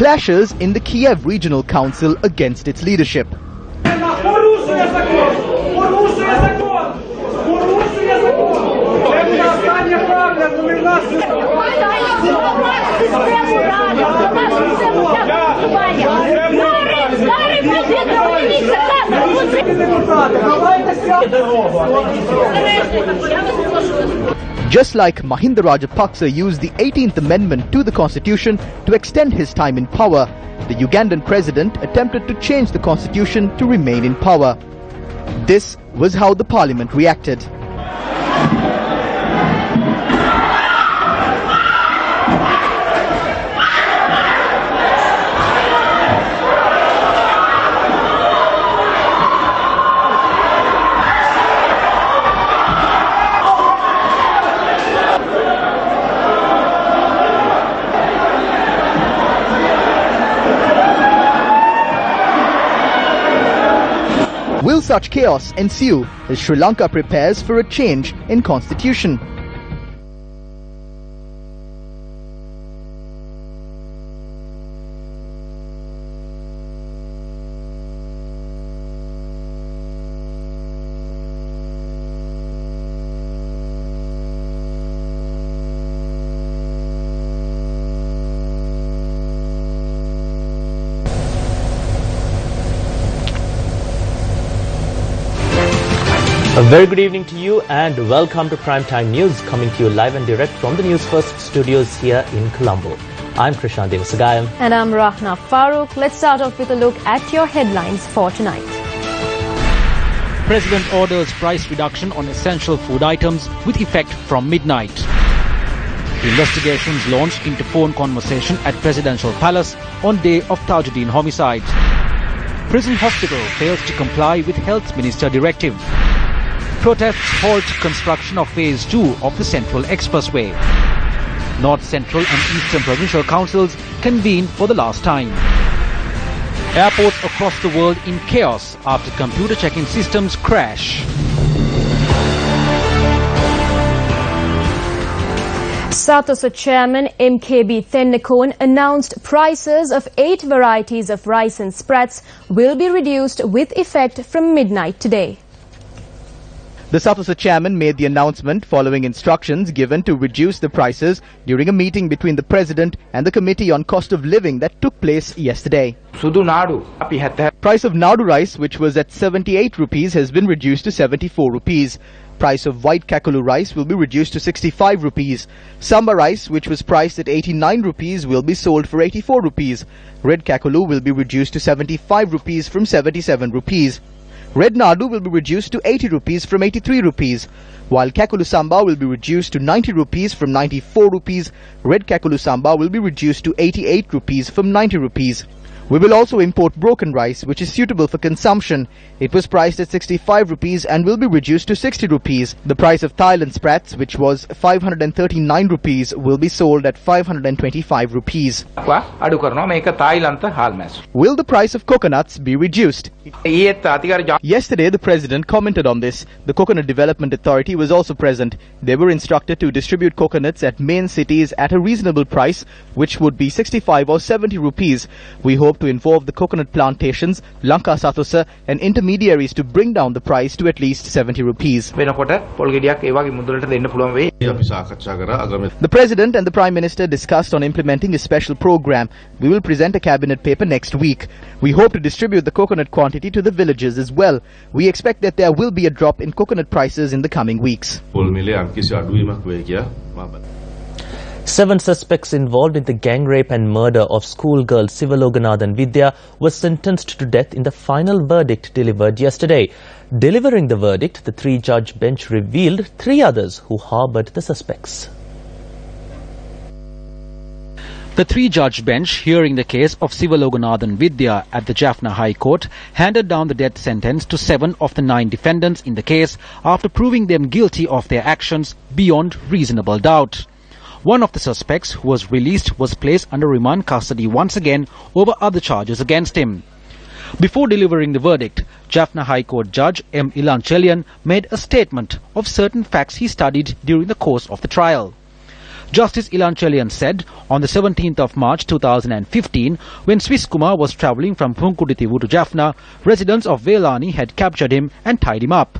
clashes in the Kiev Regional Council against its leadership. Just like Mahinda Rajapaksa used the 18th Amendment to the Constitution to extend his time in power, the Ugandan president attempted to change the Constitution to remain in power. This was how the parliament reacted. Will such chaos ensue as Sri Lanka prepares for a change in constitution? A very good evening to you and welcome to Primetime News, coming to you live and direct from the Newsfirst studios here in Colombo. I'm Krishan Devasagayam. And I'm Rahna Farooq. Let's start off with a look at your headlines for tonight. President orders price reduction on essential food items with effect from midnight. Investigations launched into phone conversation at Presidential Palace on day of Tajuddin homicide. Prison hospital fails to comply with Health Minister directive. Protests halt construction of Phase 2 of the Central Expressway. North Central and Eastern Provincial Councils convene for the last time. Airports across the world in chaos after computer check-in systems crash. SATOSA Chairman MKB Thennakoon announced prices of 8 varieties of rice and sprats will be reduced with effect from midnight today. The SATOSA chairman made the announcement following instructions given to reduce the prices during a meeting between the president and the Committee on Cost of Living that took place yesterday. Price of Nadu rice, which was at 78 rupees, has been reduced to 74 rupees. Price of white kakulu rice will be reduced to 65 rupees. Samba rice, which was priced at 89 rupees, will be sold for 84 rupees. Red kakulu will be reduced to 75 rupees from 77 rupees. Red Nadu will be reduced to 80 rupees from 83 rupees, while Kakulu Samba will be reduced to 90 rupees from 94 rupees. Red Kakulu Samba will be reduced to 88 rupees from 90 rupees. We will also import broken rice, which is suitable for consumption. It was priced at 65 rupees and will be reduced to 60 rupees. The price of Thailand sprats, which was 539 rupees, will be sold at 525 rupees. Will the price of coconuts be reduced? Yesterday, the president commented on this. The Coconut Development Authority was also present. They were instructed to distribute coconuts at main cities at a reasonable price, which would be 65 or 70 rupees. We hope to involve the coconut plantations, Lanka SATOSA and intermediaries to bring down the price to at least 70 rupees. The President and the Prime Minister discussed on implementing a special program. We will present a cabinet paper next week. We hope to distribute the coconut quantity to the villages as well. We expect that there will be a drop in coconut prices in the coming weeks. 7 suspects involved in the gang rape and murder of schoolgirl Sivaloganathan Vidya were sentenced to death in the final verdict delivered yesterday. Delivering the verdict, the 3-judge bench revealed 3 others who harboured the suspects. The 3-judge bench hearing the case of Sivaloganathan Vidya at the Jaffna High Court handed down the death sentence to 7 of the 9 defendants in the case after proving them guilty of their actions beyond reasonable doubt. One of the suspects who was released was placed under remand custody once again over other charges against him. Before delivering the verdict, Jaffna High Court Judge M. Ilanchelian made a statement of certain facts he studied during the course of the trial. Justice Ilan Chelian said on the 17th of March 2015, when Swiss Kumar was travelling from Punkuditivu to Jaffna, residents of Velani had captured him and tied him up.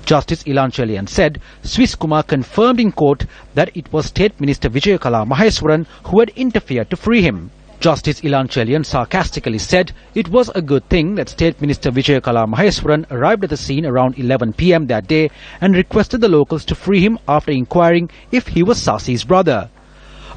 Justice Ilan Chelian said Swiss Kumar confirmed in court that it was State Minister Vijayakala Maheswaran who had interfered to free him. Justice Ilan Chelian sarcastically said it was a good thing that State Minister Vijayakala Maheswaran arrived at the scene around 11 p.m. that day and requested the locals to free him after inquiring if he was Sasi's brother.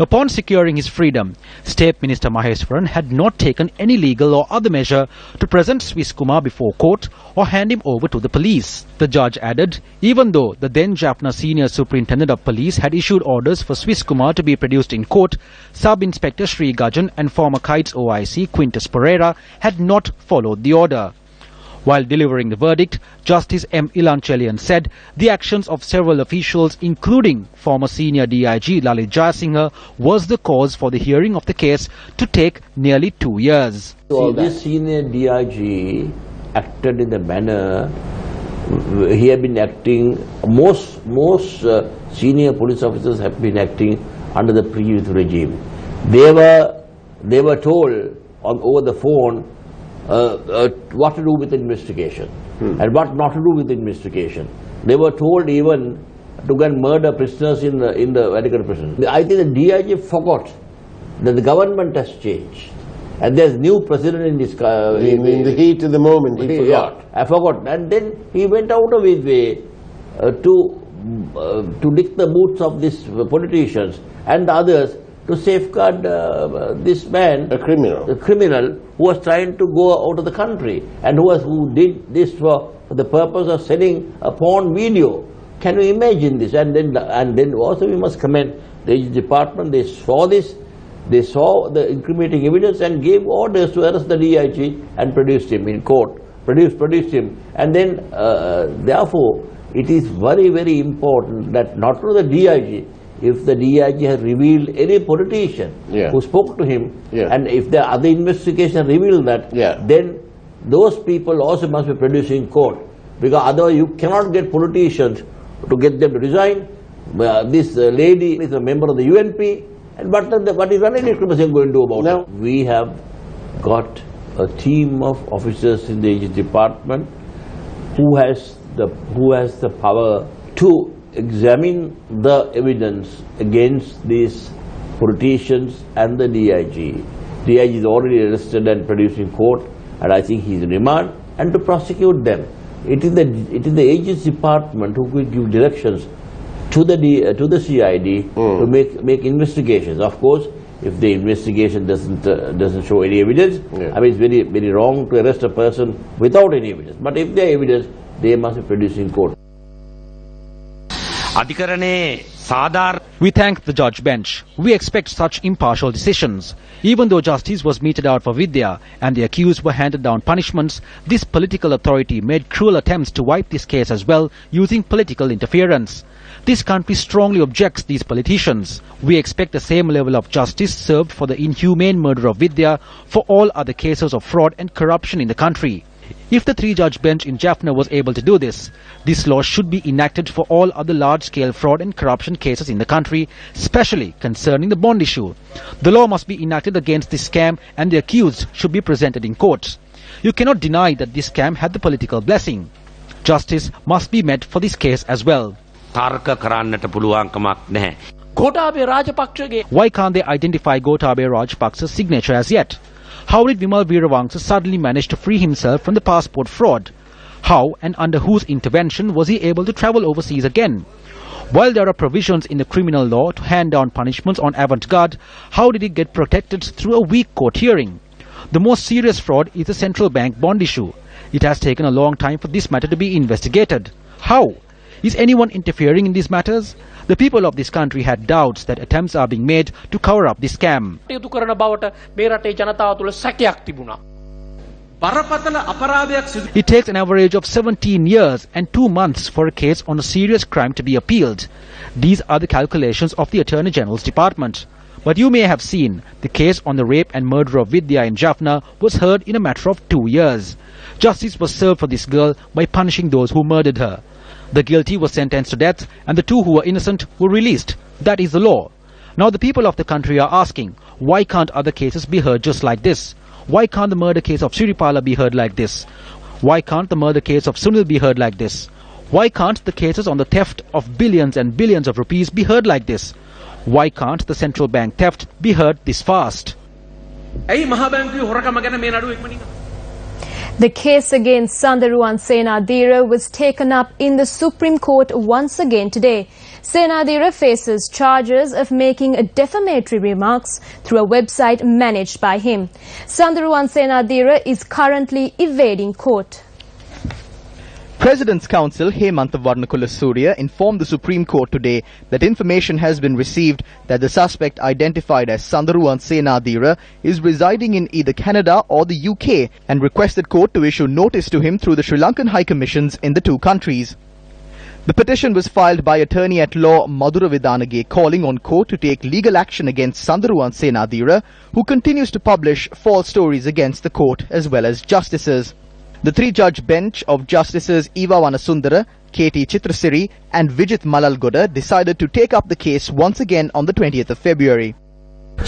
Upon securing his freedom, State Minister Maheswaran had not taken any legal or other measure to present Swiss Kumar before court or hand him over to the police. The judge added, even though the then Jaffna Senior Superintendent of Police had issued orders for Swiss Kumar to be produced in court, Sub-Inspector Sri Gajan and former Kites OIC Quintus Pereira had not followed the order. While delivering the verdict, Justice M. Ilan Chelian said the actions of several officials, including former senior DIG Lalit Jayasinghe, was the cause for the hearing of the case to take nearly 2 years. So this senior DIG acted in the manner he had been acting. Most senior police officers have been acting under the previous regime. They were told over the phone what to do with the investigation and what not to do with the investigation. They were told even to go and murder prisoners in the Vatican prison. I think the DIG forgot that the government has changed and there's new president in this country. In the heat of the moment, he forgot. Yeah, I forgot. And then he went out of his way to lick the boots of these politicians and the others to safeguard this man, A criminal who was trying to go out of the country and who did this for the purpose of selling a porn video. Can you imagine this? And then also we must commend the department. They saw this, they saw the incriminating evidence and gave orders to arrest the DIG and produced him in court. Produced him, and then therefore it is very, very important that not only the DIG. If the DIG has revealed any politician who spoke to him, and if the other investigation revealed that, then those people also must be produced in court. Because otherwise you cannot get politicians to get them to resign. This lady is a member of the UNP, and what is Ranil Wickremesinghe going to do about it? We have got a team of officers in the AG department who has the power to examine the evidence against these politicians and the DIG. DIG is already arrested and produced in court, and I think he is in remand, and to prosecute them. It is the AG's department who will give directions to the CID to make investigations. Of course, if the investigation doesn't show any evidence, I mean it's very, very wrong to arrest a person without any evidence. But if there is evidence, they must be produced in court. We thank the judge bench. We expect such impartial decisions. Even though justice was meted out for Vidya and the accused were handed down punishments, this political authority made cruel attempts to wipe this case as well using political interference. This country strongly objects these politicians. We expect the same level of justice served for the inhumane murder of Vidya for all other cases of fraud and corruption in the country. If the three-judge bench in Jaffna was able to do this law should be enacted for all other large-scale fraud and corruption cases in the country, especially concerning the bond issue. The law must be enacted against this scam and the accused should be presented in court. You cannot deny that this scam had the political blessing. Justice must be met for this case as well. Why can't they identify Gotabaya Rajapaksa's signature as yet? How did Vimal Veerawangsa suddenly manage to free himself from the passport fraud? How and under whose intervention was he able to travel overseas again? While there are provisions in the criminal law to hand down punishments on avant-garde, how did he get protected through a weak court hearing? The most serious fraud is the central bank bond issue. It has taken a long time for this matter to be investigated. How? Is anyone interfering in these matters? The people of this country had doubts that attempts are being made to cover up this scam. It takes an average of 17 years and 2 months for a case on a serious crime to be appealed. These are the calculations of the Attorney General's Department. But you may have seen, the case on the rape and murder of Vidya in Jaffna was heard in a matter of 2 years. Justice was served for this girl by punishing those who murdered her. The guilty was sentenced to death and the two who were innocent were released. That is the law. Now the people of the country are asking, why can't other cases be heard just like this? Why can't the murder case of Siripala be heard like this? Why can't the murder case of Sunil be heard like this? Why can't the cases on the theft of billions and billions of rupees be heard like this? Why can't the central bank theft be heard this fast? The case against Sandaruwan Senadira was taken up in the Supreme Court once again today. Senadira faces charges of making defamatory remarks through a website managed by him. Sandaruwan Senadira is currently evading court. President's Counsel Hemantha Warnakulla Surya informed the Supreme Court today that information has been received that the suspect identified as Sandaruwan Senadira is residing in either Canada or the UK and requested court to issue notice to him through the Sri Lankan High Commissions in the two countries. The petition was filed by attorney-at-law Madhura Vidanage calling on court to take legal action against Sandaruwan Senadira, who continues to publish false stories against the court as well as justices. The three-judge bench of Justices Eva Vanasundara, K.T. Chitrasiri and Vijit Malalgoda decided to take up the case once again on the 20th of February. The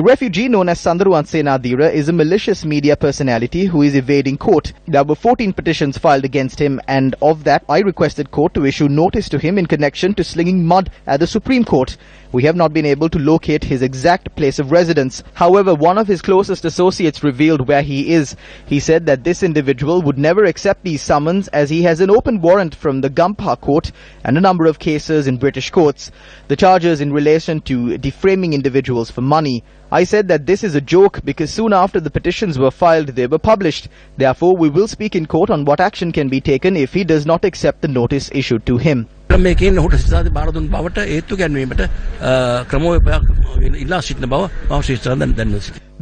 refugee known as Sandaruwan Senadira is a malicious media personality who is evading court. There were 14 petitions filed against him, and of that I requested court to issue notice to him in connection to slinging mud at the Supreme Court. We have not been able to locate his exact place of residence. However, one of his closest associates revealed where he is. He said that this individual would never accept these summons as he has an open warrant from the Gampha court and a number of cases in British courts. The charges in relation to defaming individuals for money. I said that this is a joke because soon after the petitions were filed, they were published. Therefore, we will speak in court on what action can be taken if he does not accept the notice issued to him. The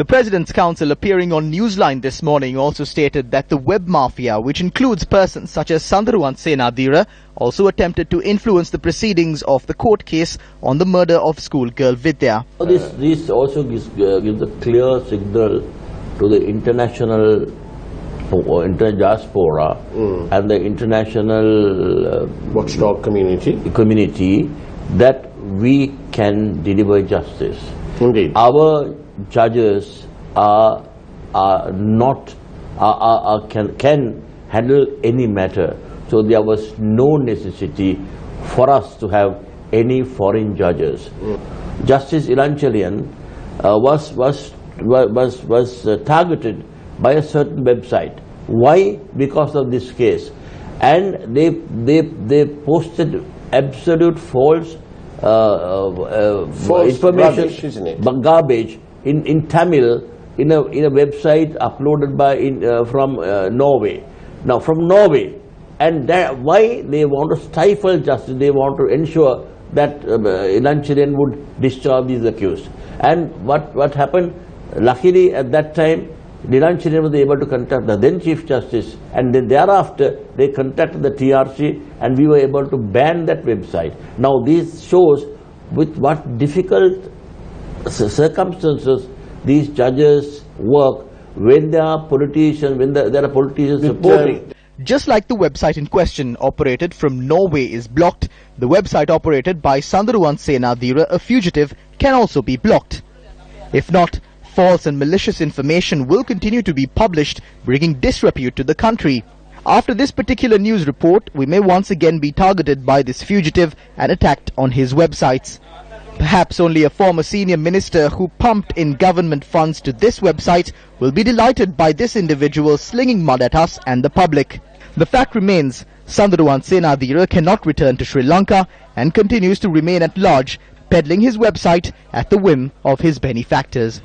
President's Counsel appearing on Newsline this morning also stated that the web mafia, which includes persons such as Sandaruwan Senadira, also attempted to influence the proceedings of the court case on the murder of schoolgirl Vidya. This also gives a clear signal to the international diaspora and the international watchdog community that we can deliver justice. Indeed. Our judges can handle any matter, so there was no necessity for us to have any foreign judges. Justice Ilanchalian was targeted by a certain website. Why? Because of this case, and they posted absolute false information, rubbish, isn't it? Garbage in Tamil in a website uploaded by from Norway. Now from Norway, and why they want to stifle justice? They want to ensure that Ilanchalian would discharge these accused. And what happened? Luckily, at that time, Ilanchalian was able to contact the then Chief Justice, and then thereafter they contacted the TRC, and we were able to ban that website. Now this shows with what difficult circumstances these judges work when there are politicians, there are politicians supporting. Just like the website in question operated from Norway is blocked, the website operated by Sandaruwan Senadira, a fugitive, can also be blocked. If not, false and malicious information will continue to be published, bringing disrepute to the country. After this particular news report, we may once again be targeted by this fugitive and attacked on his websites. Perhaps only a former senior minister who pumped in government funds to this website will be delighted by this individual slinging mud at us and the public. The fact remains, Sandaruwan Senadira cannot return to Sri Lanka and continues to remain at large, peddling his website at the whim of his benefactors.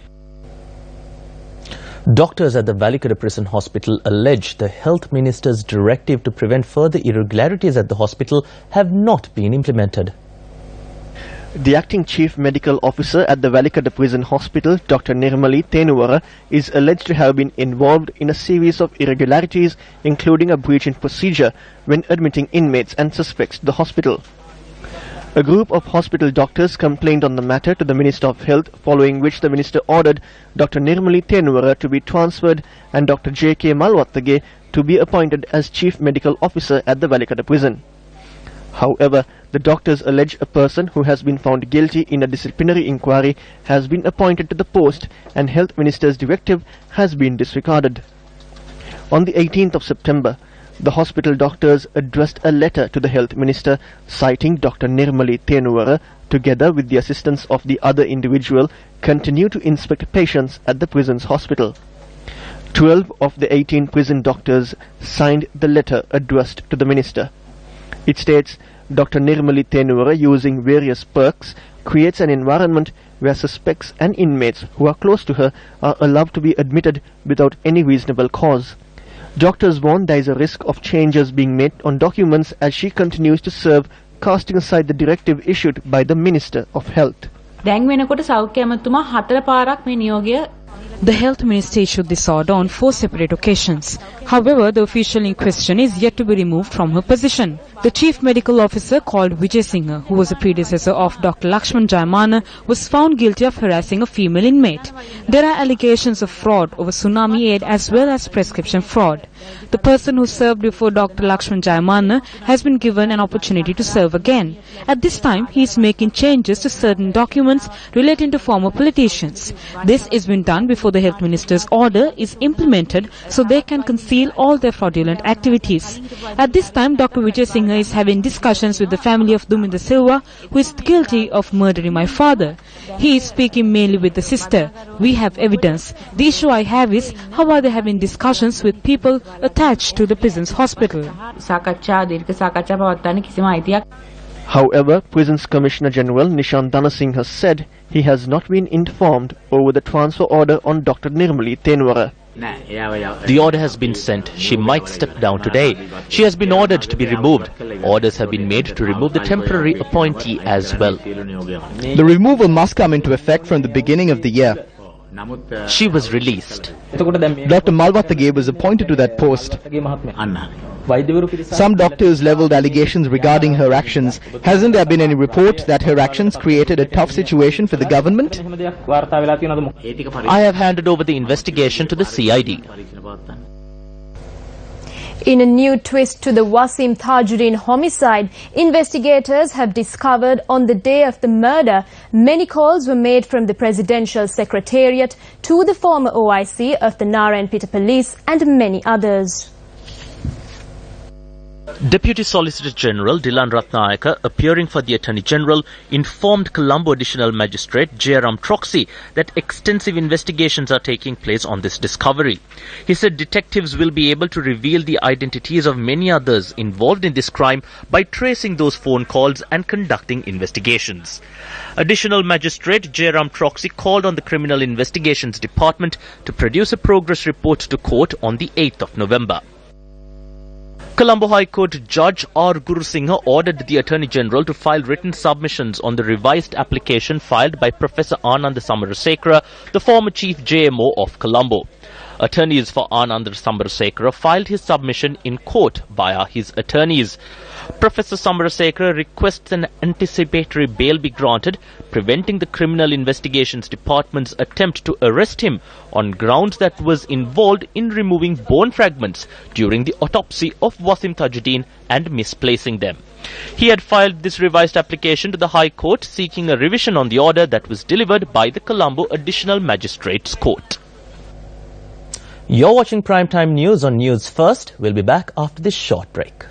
Doctors at the Valikada Prison Hospital allege the Health Minister's directive to prevent further irregularities at the hospital have not been implemented. The acting chief medical officer at the Valikada Prison Hospital, Dr. Nirmali Tenuvara, is alleged to have been involved in a series of irregularities, including a breach in procedure when admitting inmates and suspects to the hospital. A group of hospital doctors complained on the matter to the Minister of Health, following which the Minister ordered Dr. Nirmali Tenuvara to be transferred and Dr. J.K. Malwattage to be appointed as Chief Medical Officer at the Valikada Prison. However, the doctors allege a person who has been found guilty in a disciplinary inquiry has been appointed to the post and Health Minister's directive has been disregarded. On the 18th of September, the hospital doctors addressed a letter to the Health Minister citing Dr. Nirmali Tenuvara together with the assistance of the other individual continue to inspect patients at the prison's hospital. 12 of the 18 prison doctors signed the letter addressed to the minister. It states, Dr. Nirmali Tenuvara, using various perks, creates an environment where suspects and inmates who are close to her are allowed to be admitted without any reasonable cause. Doctors warn there is a risk of changes being made on documents as she continues to serve, casting aside the directive issued by the Minister of Health. The Health Minister issued this order on 4 separate occasions. However, the official in question is yet to be removed from her position. The Chief Medical Officer, called Vijay Singh, who was a predecessor of Dr. Lakshman Jayamana, was found guilty of harassing a female inmate. There are allegations of fraud over tsunami aid as well as prescription fraud. The person who served before Dr. Lakshman Jayamana has been given an opportunity to serve again. At this time, he is making changes to certain documents relating to former politicians. This is being done before the Health Minister's order is implemented so they can conceal all their fraudulent activities. At this time, Dr. Vijay Singh is having discussions with the family of Duminda Silva, who is guilty of murdering my father. He is speaking mainly with the sister. We have evidence. The issue I have is, how are they having discussions with people attached to the prison's hospital? However, Prisons Commissioner General Nishan Dhanasingh has said he has not been informed over the transfer order on Dr. Nirmali Tenuvara. The order has been sent. She might step down today. She has been ordered to be removed. Orders have been made to remove the temporary appointee as well. The removal must come into effect from the beginning of the year. She was released. Dr. Malvathage was appointed to that post. Some doctors leveled allegations regarding her actions. Hasn't there been any report that her actions created a tough situation for the government? I have handed over the investigation to the CID. In a new twist to the Wasim Tajuddin homicide, investigators have discovered on the day of the murder, many calls were made from the Presidential Secretariat to the former OIC of the Narayanpeta Police and many others. Deputy Solicitor General Dilan Ratnayaka, appearing for the Attorney General, informed Colombo Additional Magistrate Jairam Troxy that extensive investigations are taking place on this discovery. He said detectives will be able to reveal the identities of many others involved in this crime by tracing those phone calls and conducting investigations. Additional Magistrate Jairam Troxy called on the Criminal Investigations Department to produce a progress report to court on the 8th of November. Colombo High Court Judge R. Guru Singha ordered the Attorney General to file written submissions on the revised application filed by Professor Anand Samarasekara, the former Chief JMO of Colombo. Attorneys for Anand Samarasekara filed his submission in court via his attorneys. Professor Samarasekara requests an anticipatory bail be granted, preventing the Criminal Investigations Department's attempt to arrest him on grounds that was involved in removing bone fragments during the autopsy of Wasim Tajuddin and misplacing them. He had filed this revised application to the High Court seeking a revision on the order that was delivered by the Colombo Additional Magistrates Court. You're watching Primetime News on News First. We'll be back after this short break.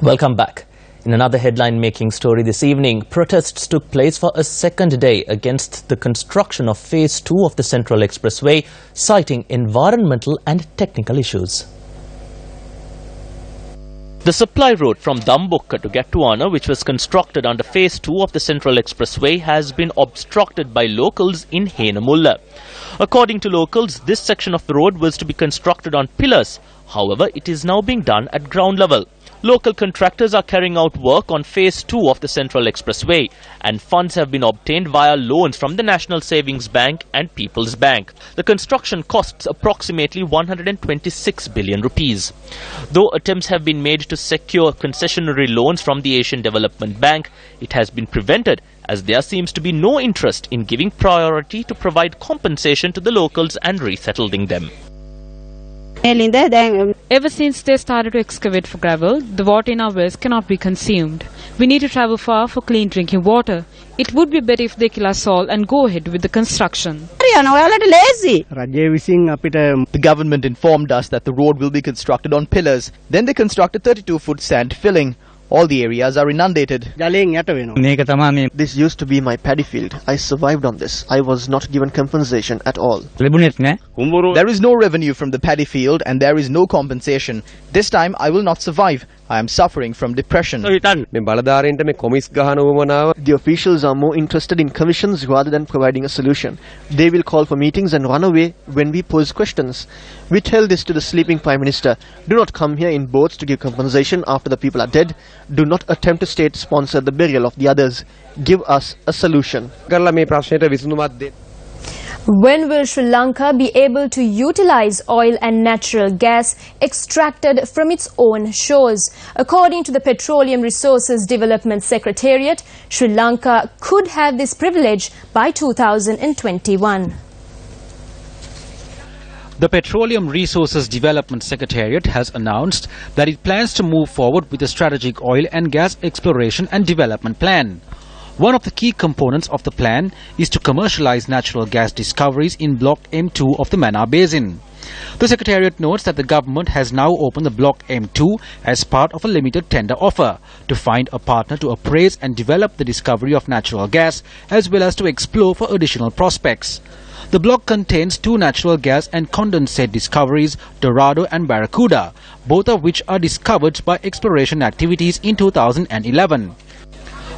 Welcome back. In another headline-making story this evening, protests took place for a second day against the construction of Phase 2 of the Central Expressway, citing environmental and technical issues. The supply road from Dambukka to Gattuana, which was constructed under Phase 2 of the Central Expressway, has been obstructed by locals in Henamulla. According to locals, this section of the road was to be constructed on pillars. However, it is now being done at ground level. Local contractors are carrying out work on Phase 2 of the Central Expressway, and funds have been obtained via loans from the National Savings Bank and People's Bank. The construction costs approximately 126 billion rupees. Though attempts have been made to secure concessionary loans from the Asian Development Bank, it has been prevented as there seems to be no interest in giving priority to provide compensation to the locals and resettling them. Ever since they started to excavate for gravel, the water in our wells cannot be consumed. We need to travel far for clean drinking water. It would be better if they kill us all and go ahead with the construction. The government informed us that the road will be constructed on pillars. Then they constructed 32-foot sand filling. All the areas are inundated. This used to be my paddy field. I survived on this. I was not given compensation at all. There is no revenue from the paddy field and there is no compensation. This time I will not survive. I am suffering from depression. The officials are more interested in commissions rather than providing a solution. They will call for meetings and run away when we pose questions. We tell this to the sleeping Prime Minister. Do not come here in boats to give compensation after the people are dead. Do not attempt to state-sponsor the burial of the others. Give us a solution. When will Sri Lanka be able to utilize oil and natural gas extracted from its own shores? According to the Petroleum Resources Development Secretariat, Sri Lanka could have this privilege by 2021. The Petroleum Resources Development Secretariat has announced that it plans to move forward with a strategic oil and gas exploration and development plan. One of the key components of the plan is to commercialize natural gas discoveries in Block M2 of the Mannar Basin. The Secretariat notes that the government has now opened the Block M2 as part of a limited tender offer to find a partner to appraise and develop the discovery of natural gas as well as to explore for additional prospects. The block contains two natural gas and condensate discoveries, Dorado and Barracuda, both of which are discovered by exploration activities in 2011.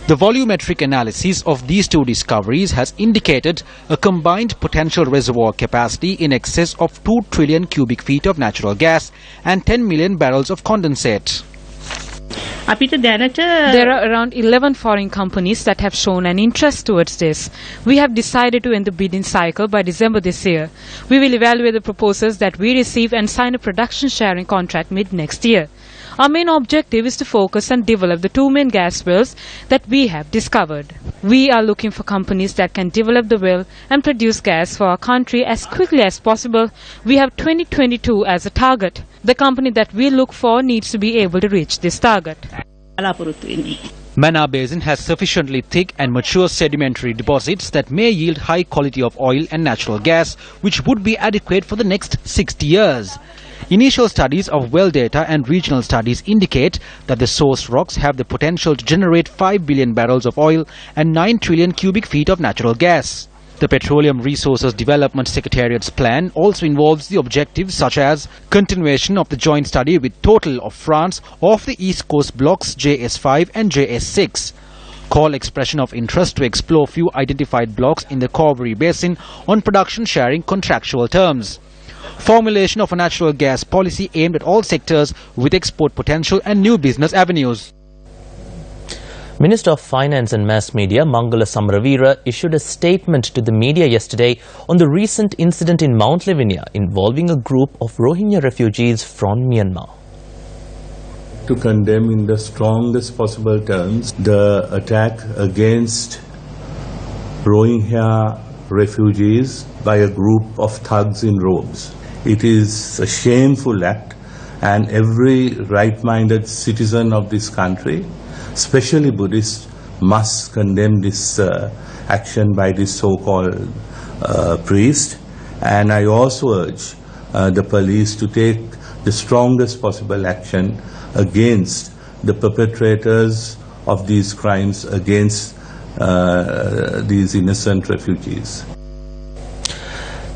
The volumetric analysis of these two discoveries has indicated a combined potential reservoir capacity in excess of 2 trillion cubic feet of natural gas and 10 million barrels of condensate. There are around 11 foreign companies that have shown an interest towards this. We have decided to end the bidding cycle by December this year. We will evaluate the proposals that we receive and sign a production sharing contract mid-next year. Our main objective is to focus and develop the two main gas wells that we have discovered. We are looking for companies that can develop the well and produce gas for our country as quickly as possible. We have 2022 as a target. The company that we look for needs to be able to reach this target. Mannar Basin has sufficiently thick and mature sedimentary deposits that may yield high quality of oil and natural gas, which would be adequate for the next 60 years. Initial studies of well data and regional studies indicate that the source rocks have the potential to generate 5 billion barrels of oil and 9 trillion cubic feet of natural gas. The Petroleum Resources Development Secretariat's plan also involves the objectives such as continuation of the joint study with Total of France of the East Coast blocks JS5 and JS6, call expression of interest to explore few identified blocks in the Cauvery Basin on production sharing contractual terms, formulation of a natural gas policy aimed at all sectors with export potential and new business avenues. Minister of Finance and Mass Media Mangala Samaraveera issued a statement to the media yesterday on the recent incident in Mount Lavinia involving a group of Rohingya refugees from Myanmar. To condemn in the strongest possible terms the attack against Rohingya refugees by a group of thugs in robes. It is a shameful act, and every right-minded citizen of this country, especially Buddhists, must condemn this action by this so-called priest. And I also urge the police to take the strongest possible action against the perpetrators of these crimes against these innocent refugees.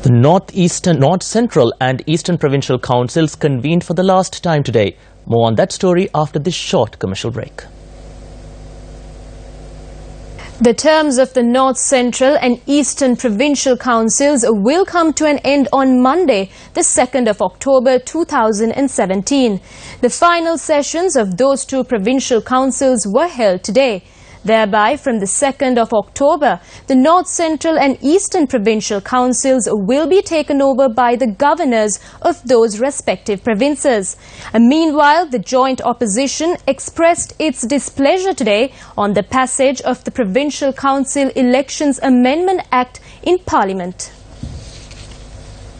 The North Central and Eastern Provincial Councils convened for the last time today. More on that story after this short commercial break. The terms of the North Central and Eastern Provincial Councils will come to an end on Monday, the 2nd of October 2017. The final sessions of those two provincial councils were held today. Thereby, from the 2nd of October, the North Central and Eastern Provincial Councils will be taken over by the governors of those respective provinces. Meanwhile, the joint opposition expressed its displeasure today on the passage of the Provincial Council Elections Amendment Act in Parliament.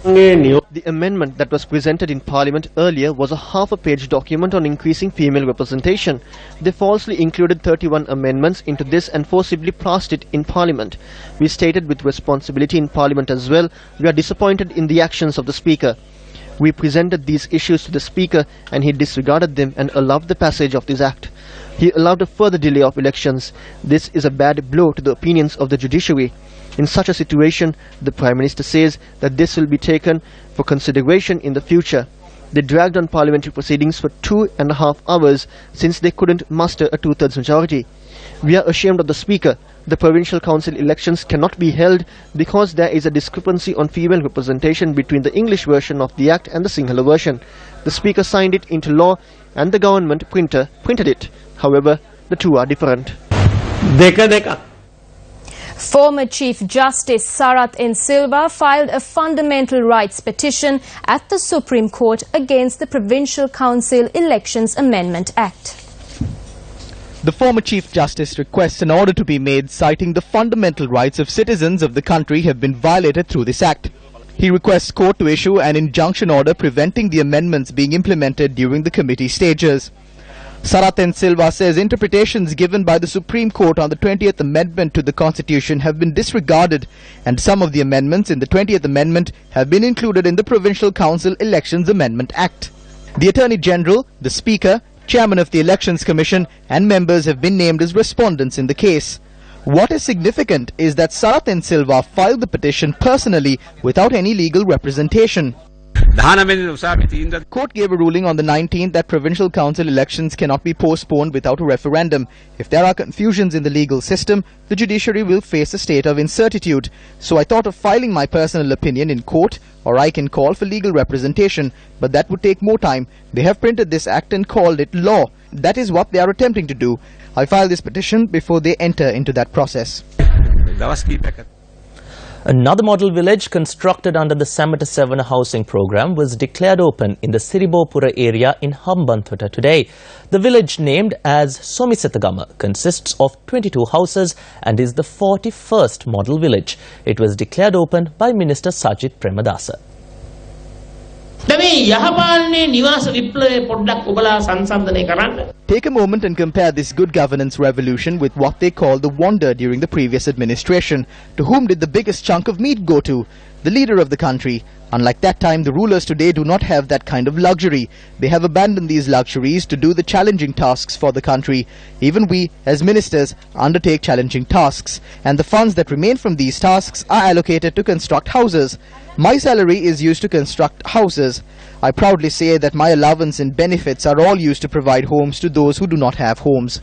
The amendment that was presented in Parliament earlier was a half-a-page document on increasing female representation. They falsely included 31 amendments into this and forcibly passed it in Parliament. We stated with responsibility in Parliament as well, we are disappointed in the actions of the Speaker. We presented these issues to the Speaker and he disregarded them and allowed the passage of this Act. He allowed a further delay of elections. This is a bad blow to the opinions of the judiciary. In such a situation, the Prime Minister says that this will be taken for consideration in the future. They dragged on parliamentary proceedings for 2.5 hours since they couldn't muster a two-thirds majority. We are ashamed of the Speaker. The provincial council elections cannot be held because there is a discrepancy on female representation between the English version of the Act and the Sinhala version. The Speaker signed it into law and the government printer printed it. However, the two are different. Former Chief Justice Sarath N. Silva filed a fundamental rights petition at the Supreme Court against the Provincial Council Elections Amendment Act. The former Chief Justice requests an order to be made citing the fundamental rights of citizens of the country have been violated through this act. He requests court to issue an injunction order preventing the amendments being implemented during the committee stages. Sarath N. Silva says interpretations given by the Supreme Court on the 20th Amendment to the Constitution have been disregarded and some of the amendments in the 20th Amendment have been included in the Provincial Council Elections Amendment Act. The Attorney General, the Speaker, Chairman of the Elections Commission and members have been named as respondents in the case. What is significant is that Sarath N. Silva filed the petition personally without any legal representation. The court gave a ruling on the 19th that provincial council elections cannot be postponed without a referendum. If there are confusions in the legal system, the judiciary will face a state of incertitude. So I thought of filing my personal opinion in court, or I can call for legal representation, but that would take more time. They have printed this act and called it law. That is what they are attempting to do. I filed this petition before they enter into that process. Another model village constructed under the Samata 7 housing program was declared open in the Siribopura area in Hambantota today. The village, named as Somisethagama, consists of 22 houses and is the 41st model village. It was declared open by Minister Sajit Premadasa. Take a moment and compare this good governance revolution with what they called the wonder during the previous administration. To whom did the biggest chunk of meat go to? The leader of the country. Unlike that time, the rulers today do not have that kind of luxury. They have abandoned these luxuries to do the challenging tasks for the country. Even we, as ministers, undertake challenging tasks, and the funds that remain from these tasks are allocated to construct houses. My salary is used to construct houses. I proudly say that my allowance and benefits are all used to provide homes to those who do not have homes.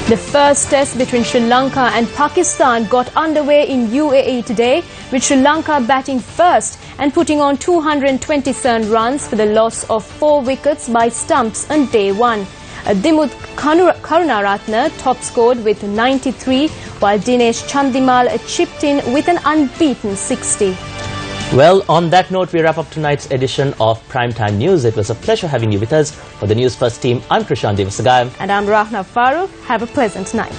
The first test between Sri Lanka and Pakistan got underway in UAE today, with Sri Lanka batting first and putting on 227 runs for the loss of 4 wickets by stumps on day 1. Dimut Karunaratne top scored with 93, while Dinesh Chandimal chipped in with an unbeaten 60. Well, on that note, we wrap up tonight's edition of Primetime News. It was a pleasure having you with us. For the News First team, I'm Krishan Devasagayam. And I'm Rahna Farooq. Have a pleasant night.